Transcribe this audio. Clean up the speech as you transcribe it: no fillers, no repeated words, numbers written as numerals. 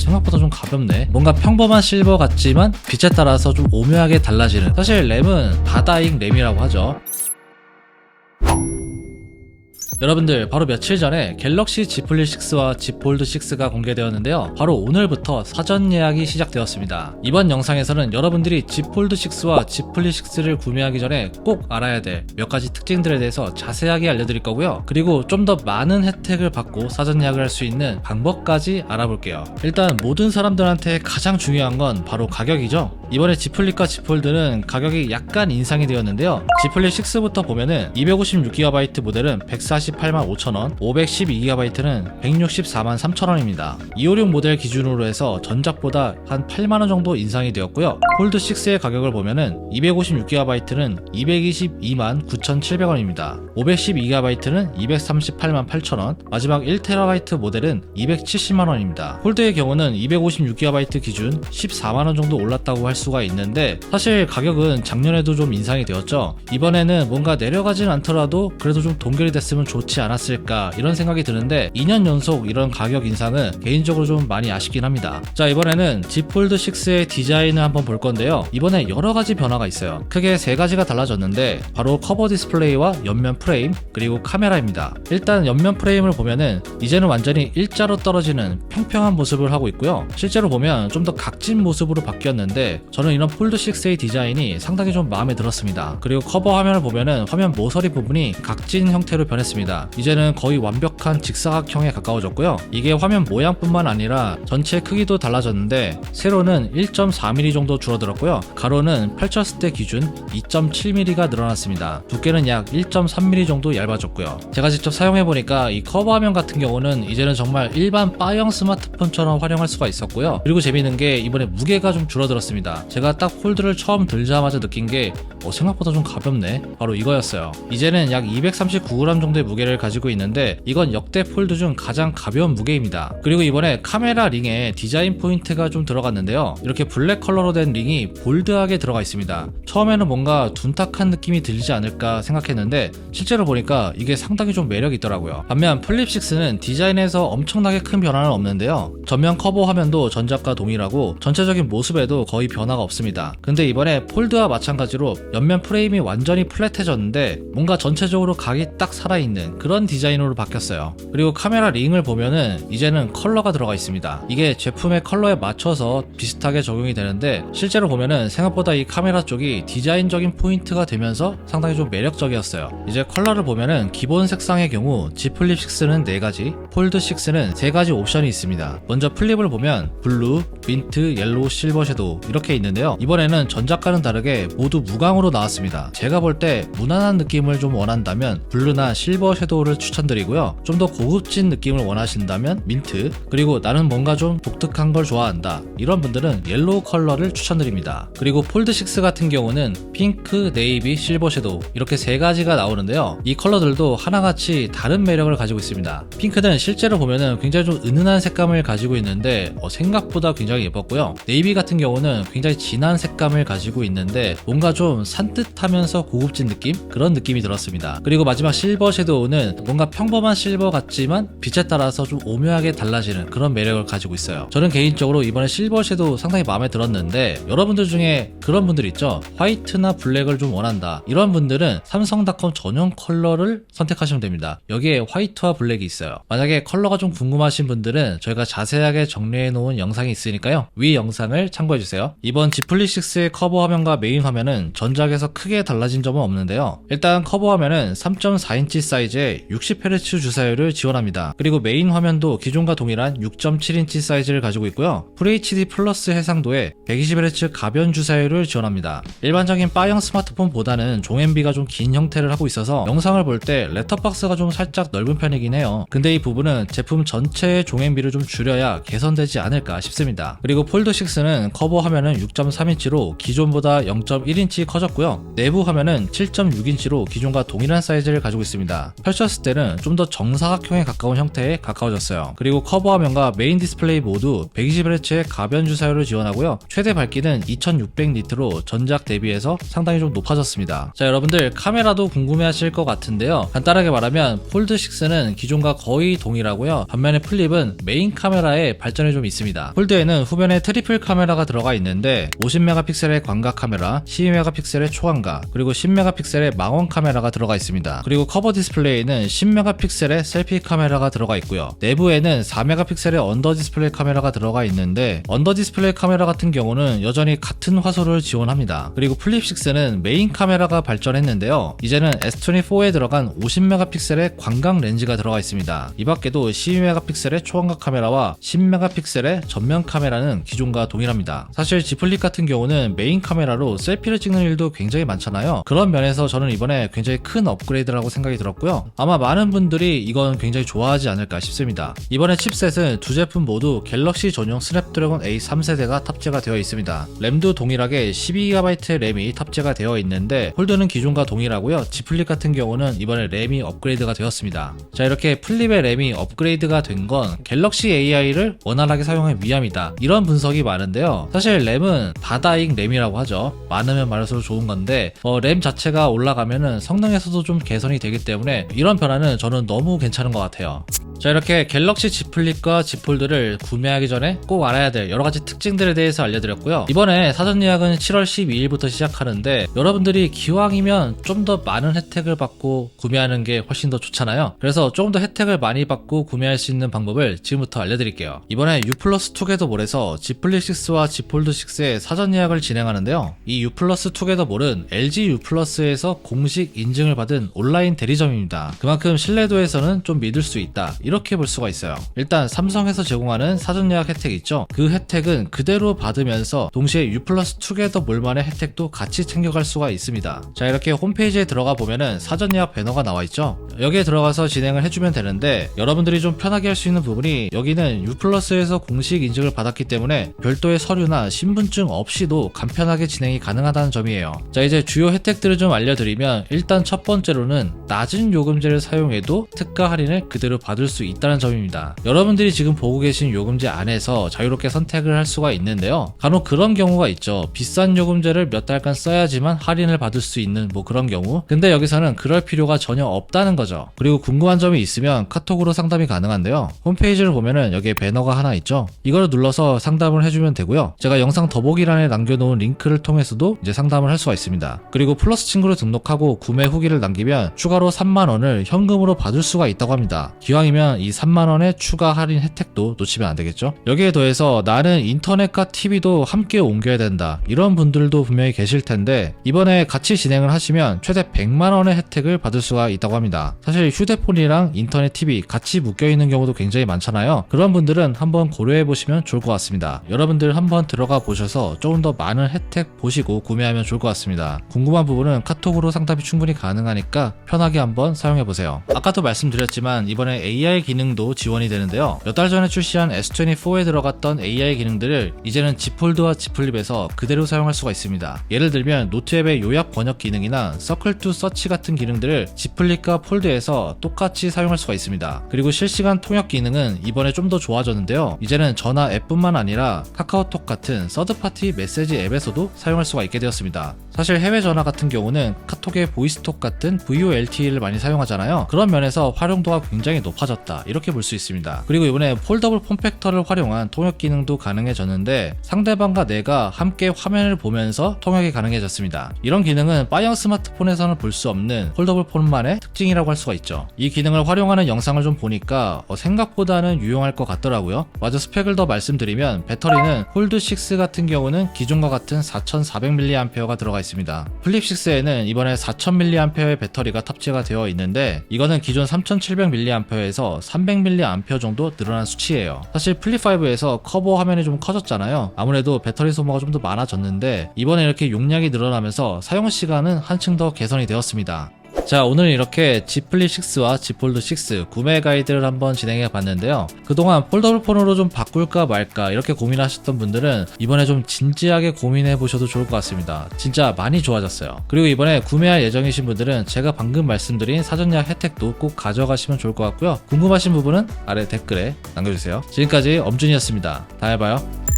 생각보다 좀 가볍네. 뭔가 평범한 실버 같지만 빛에 따라서 좀 오묘하게 달라지는, 사실 램은 바다잉 램이라고 하죠. 여러분들, 바로 며칠 전에 갤럭시 Z 플립 6와 Z 폴드 6가 공개되었는데요. 바로 오늘부터 사전 예약이 시작되었습니다. 이번 영상에서는 여러분들이 Z 폴드 6와 Z 플립 6를 구매하기 전에 꼭 알아야 될 몇 가지 특징들에 대해서 자세하게 알려드릴 거고요. 그리고 좀 더 많은 혜택을 받고 사전 예약을 할 수 있는 방법까지 알아볼게요. 일단 모든 사람들한테 가장 중요한 건 바로 가격이죠. 이번에 Z 플립과 Z 폴드는 가격이 약간 인상이 되었는데요. Z 플립 6부터 보면은 256GB 모델은 148만5천원, 512GB는 164만 3천원입니다. 256 모델 기준으로 해서 전작보다 한 8만원 정도 인상이 되었고요. 폴드 6의 가격을 보면은 256GB는 222만 9,700원입니다. 512GB는 238만 8천원, 마지막 1TB 모델은 270만원입니다. 폴드의 경우는 256GB 기준 14만원 정도 올랐다고 할 수가 있는데, 사실 가격은 작년에도 좀 인상이 되었죠. 이번에는 뭔가 내려가진 않더라도 그래도 좀 동결이 됐으면 좋지 않았을까, 이런 생각이 드는데 2년 연속 이런 가격 인상은 개인적으로 좀 많이 아쉽긴 합니다. 자, 이번에는 Z 폴드 6의 디자인을 한번 볼 건데요. 이번에 여러가지 변화가 있어요. 크게 3가지가 달라졌는데 바로 커버 디스플레이와 옆면 프레임, 그리고 카메라입니다. 일단 옆면 프레임을 보면은 이제는 완전히 일자로 떨어지는 평평한 모습을 하고 있고요. 실제로 보면 좀 더 각진 모습으로 바뀌었는데 저는 이런 폴드 6의 디자인이 상당히 좀 마음에 들었습니다. 그리고 커버 화면을 보면은 화면 모서리 부분이 각진 형태로 변했습니다. 이제는 거의 완벽한 직사각형에 가까워졌고요. 이게 화면 모양뿐만 아니라 전체 크기도 달라졌는데, 세로는 1.4mm 정도 줄어들었고요. 가로는 펼쳤을 때 기준 2.7mm가 늘어났습니다. 두께는 약 1.3mm 정도 얇아졌고요. 제가 직접 사용해보니까 이 커버 화면 같은 경우는 이제는 정말 일반 바형 스마트폰처럼 활용할 수가 있었고요. 그리고 재밌는 게 이번에 무게가 좀 줄어들었습니다. 제가 딱 폴드를 처음 들자마자 느낀 게 생각보다 좀 가볍네, 바로 이거였어요. 이제는 약 239g 정도의 무게를 가지고 있는데 이건 역대 폴드 중 가장 가벼운 무게입니다. 그리고 이번에 카메라 링에 디자인 포인트가 좀 들어갔는데요. 이렇게 블랙 컬러로 된 링이 볼드하게 들어가 있습니다. 처음에는 뭔가 둔탁한 느낌이 들지 않을까 생각했는데 실제로 보니까 이게 상당히 좀 매력이 있더라고요. 반면 플립 6는 디자인에서 엄청나게 큰 변화는 없는데요. 전면 커버 화면도 전작과 동일하고 전체적인 모습에도 거의 변화가 없습니다. 근데 이번에 폴드와 마찬가지로 옆면 프레임이 완전히 플랫해졌는데 뭔가 전체적으로 각이 딱 살아있는 그런 디자인으로 바뀌었어요. 그리고 카메라 링을 보면은 이제는 컬러가 들어가 있습니다. 이게 제품의 컬러에 맞춰서 비슷하게 적용이 되는데 실제로 보면은 생각보다 이 카메라 쪽이 디자인적인 포인트가 되면서 상당히 좀 매력적이었어요. 이제 컬러를 보면은 기본 색상의 경우 Z 플립 6는 4가지, 폴드 6는 3가지 옵션이 있습니다. 먼저 플립을 보면 블루, 민트, 옐로우, 실버 섀도우 이렇게 있는데요. 이번에는 전작과는 다르게 모두 무광으로 나왔습니다. 제가 볼 때 무난한 느낌을 좀 원한다면 블루나 실버 섀도우를 추천드리고요. 좀 더 고급진 느낌을 원하신다면 민트, 그리고 나는 뭔가 좀 독특한 걸 좋아한다, 이런 분들은 옐로우 컬러를 추천드립니다. 그리고 폴드 6 같은 경우는 핑크, 네이비, 실버 섀도우 이렇게 3가지가 나오는데요. 이 컬러들도 하나같이 다른 매력을 가지고 있습니다. 핑크는 실제로 보면은 굉장히 좀 은은한 색감을 가지고 있는데 생각보다 굉장히 예뻤고요. 네이비 같은 경우는 굉장히 진한 색감을 가지고 있는데 뭔가 좀 산뜻하면서 고급진 느낌? 그런 느낌이 들었습니다. 그리고 마지막 실버 섀도우는 뭔가 평범한 실버 같지만 빛에 따라서 좀 오묘하게 달라지는 그런 매력을 가지고 있어요. 저는 개인적으로 이번에 실버 섀도우 상당히 마음에 들었는데, 여러분들 중에 그런 분들 있죠? 화이트나 블랙을 좀 원한다, 이런 분들은 삼성닷컴 전용 컬러를 선택하시면 됩니다. 여기에 화이트와 블랙이 있어요. 만약에 컬러가 좀 궁금하신 분들은 저희가 자세하게 정리해 놓은 영상이 있으니까요, 위 영상을 참고해주세요. 이번 Z 플립 6의 커버 화면과 메인 화면은 전작에서 크게 달라진 점은 없는데요. 일단 커버 화면은 3.4인치 사이즈의 60Hz 주사율을 지원합니다. 그리고 메인 화면도 기존과 동일한 6.7인치 사이즈를 가지고 있고요. FHD 플러스 해상도에 120Hz 가변 주사율을 지원합니다. 일반적인 바형 스마트폰보다는 종엠비가 좀 긴 형태를 하고 있어서 영상을 볼 때 렛터박스가 좀 살짝 넓은 편이긴 해요. 근데 이 부분은 제품 전체의 종엠비를 좀 줄여야 개선되지 않을까 싶습니다. 있습니다. 그리고 폴드 6는 커버 화면은 6.3인치로 기존보다 0.1인치 커졌고요. 내부 화면은 7.6인치로 기존과 동일한 사이즈를 가지고 있습니다. 펼쳤을 때는 좀 더 정사각형에 가까운 형태에 가까워졌어요. 그리고 커버 화면과 메인 디스플레이 모두 120Hz의 가변 주사율을 지원하고요. 최대 밝기는 2600니트로 전작 대비해서 상당히 좀 높아졌습니다. 자, 여러분들 카메라도 궁금해하실 것 같은데요. 간단하게 말하면 폴드 6는 기존과 거의 동일하고요. 반면에 플립은 메인 카메라에 발전이 좀 있습니다. 폴드에는 후면에 트리플 카메라가 들어가 있는데 50메가픽셀의 광각 카메라, 12메가픽셀의 초광각, 그리고 10메가픽셀의 망원 카메라가 들어가 있습니다. 그리고 커버 디스플레이는 10메가픽셀의 셀피 카메라가 들어가 있고요. 내부에는 4메가픽셀의 언더 디스플레이 카메라가 들어가 있는데 언더 디스플레이 카메라 같은 경우는 여전히 같은 화소를 지원합니다. 그리고 플립 6는 메인 카메라가 발전했는데요. 이제는 S24에 들어간 50메가픽셀의 광각 렌즈가 들어가 있습니다. 이 밖에도 12메가픽셀의 초광각 카메라와 10메가픽셀의 전면 카메라는 기존과 동일합니다. 사실 Z 플립 같은 경우는 메인 카메라로 셀피를 찍는 일도 굉장히 많잖아요. 그런 면에서 저는 이번에 굉장히 큰 업그레이드라고 생각이 들었고요. 아마 많은 분들이 이건 굉장히 좋아하지 않을까 싶습니다. 이번에 칩셋은 두 제품 모두 갤럭시 전용 스냅드래곤 A 3세대가 탑재가 되어 있습니다. 램도 동일하게 12GB의 램이 탑재가 되어 있는데 폴드는 기존과 동일하고요. Z 플립 같은 경우는 이번에 램이 업그레이드가 되었습니다. 자, 이렇게 플립의 램이 업그레이드가 된 건 갤럭시 AI를 원활하게 사용한 위함이다, 이런 분석이 많은데요. 사실 램은 바다잉 램이라고 하죠. 많으면 많을수록 좋은 건데 램 자체가 올라가면은 성능에서도 좀 개선이 되기 때문에 이런 변화는 저는 너무 괜찮은 것 같아요. 자, 이렇게 갤럭시 Z 플립과 Z 폴드를 구매하기 전에 꼭 알아야 될 여러가지 특징들에 대해서 알려드렸고요. 이번에 사전 예약은 7월 12일부터 시작하는데 여러분들이 기왕이면 좀 더 많은 혜택을 받고 구매하는 게 훨씬 더 좋잖아요. 그래서 조금 더 혜택을 많이 받고 구매할 수 있는 방법을 지금부터 알려드릴게요. 이번에 U 플러스 투게더몰에서 Z 플립 6와 Z 폴드 6의 사전 예약을 진행하는데요. 이 U 플러스 투게더몰은 LG U 플러스에서 공식 인증을 받은 온라인 대리점입니다. 그만큼 신뢰도에서는 좀 믿을 수 있다, 이렇게 볼 수가 있어요. 일단 삼성에서 제공하는 사전 예약 혜택 있죠? 그 혜택은 그대로 받으면서 동시에 U 플러스 투게더몰만의 혜택도 같이 챙겨갈 수가 있습니다. 자, 이렇게 홈페이지에 들어가 보면은 사전 예약 배너가 나와 있죠? 여기에 들어가서 진행을 해주면 되는데 여러분들이 좀 편하게 할 수 있는 부분이, 여기는 U 플러스에서 공식 인증을 받았기 때문에 별도의 서류나 신분증 없이도 간편하게 진행이 가능하다는 점이에요. 자, 이제 주요 혜택들을 좀 알려드리면, 일단 첫 번째로는 낮은 요금제를 사용해도 특가 할인을 그대로 받을 수 있다는 점입니다. 여러분들이 지금 보고 계신 요금제 안에서 자유롭게 선택을 할 수가 있는데요. 간혹 그런 경우가 있죠. 비싼 요금제를 몇 달간 써야지만 할인을 받을 수 있는 그런 경우. 근데 여기서는 그럴 필요가 전혀 없다는 거죠. 그리고 궁금한 점이 있으면 카톡으로 상담이 가능한데요. 홈페이지를 보면은 여기에 배너가 하나 있죠. 이걸 눌러서 상담을 해주면 되고요. 제가 영상 더보기란에 남겨놓은 링크를 통해서도 이제 상담을 할 수가 있습니다. 그리고 플러스 친구를 등록하고 구매 후기를 남기면 추가로 3만원을 현금으로 받을 수가 있다고 합니다. 기왕이면 이 3만원의 추가 할인 혜택도 놓치면 안 되겠죠. 여기에 더해서 나는 인터넷과 TV도 함께 옮겨야 된다, 이런 분들도 분명히 계실 텐데 이번에 같이 진행을 하시면 최대 100만원의 혜택을 받을 수가 있다고 합니다. 사실 휴대폰이랑 인터넷 TV 같이 묶여있는 경우도 굉장히 많잖아요. 그런 분들은 한번 고려해보시면 좋을 것 같습니다. 여러분들 한번 들어가 보셔서 조금 더 많은 혜택 보시고 구매하면 좋을 것 같습니다. 궁금한 부분은 카톡으로 상담이 충분히 가능하니까 편하게 한번 사용해보세요. 아까도 말씀드렸지만 이번에 AI 기능도 지원이 되는데요. 몇 달 전에 출시한 S24에 들어갔던 AI 기능들을 이제는 Z 폴드와 Z 플립에서 그대로 사용할 수가 있습니다. 예를 들면 노트 앱의 요약 번역 기능이나 서클 투 서치 같은 기능들을 Z 플립과 폴드에서 똑같이 사용할 수가 있습니다. 그리고 실시간 통역 기능은 이번에 좀 더 좋아졌는데요. 이제는 전화 앱뿐만 아니라 카카오톡 같은 서드파티 메시지 앱에서도 사용할 수가 있게 되었습니다. 사실 해외 전화 같은 경우는 카톡의 보이스톡 같은 VoLTE를 많이 사용하잖아요. 그런 면에서 활용도가 굉장히 높아졌다, 이렇게 볼 수 있습니다. 그리고 이번에 폴더블 폼팩터를 활용한 통역 기능도 가능해졌는데 상대방과 내가 함께 화면을 보면서 통역이 가능해졌습니다. 이런 기능은 빠이어 스마트폰에서는 볼 수 없는 폴더블 폰만의 특징이라고 할 수가 있죠. 이 기능을 활용하는 영상을 좀 보니까 생각보다는 유용할 것 같더라고요. 마저 스펙을 더 말씀드리면 배터리는 폴드 6 같은 경우는 기존과 같은 4400mAh가 들어가 있습니다. 플립 6에는 이번에 4000mAh의 배터리가 탑재가 되어 있는데 이거는 기존 3700mAh에서 300mAh 정도 늘어난 수치예요. 사실 플립 5에서 커버 화면이 좀 커졌잖아요. 아무래도 배터리 소모가 좀 더 많아졌는데 이번에 이렇게 용량이 늘어나면서 사용 시간은 한층 더 개선이 되었습니다. 자, 오늘은 이렇게 Z 플립 6와 Z 폴드 6 구매 가이드를 한번 진행해 봤는데요. 그동안 폴더블 폰으로 좀 바꿀까 말까 이렇게 고민하셨던 분들은 이번에 좀 진지하게 고민해 보셔도 좋을 것 같습니다. 진짜 많이 좋아졌어요. 그리고 이번에 구매할 예정이신 분들은 제가 방금 말씀드린 사전 예약 혜택도 꼭 가져가시면 좋을 것 같고요. 궁금하신 부분은 아래 댓글에 남겨주세요. 지금까지 엄준이었습니다. 다음에 봐요.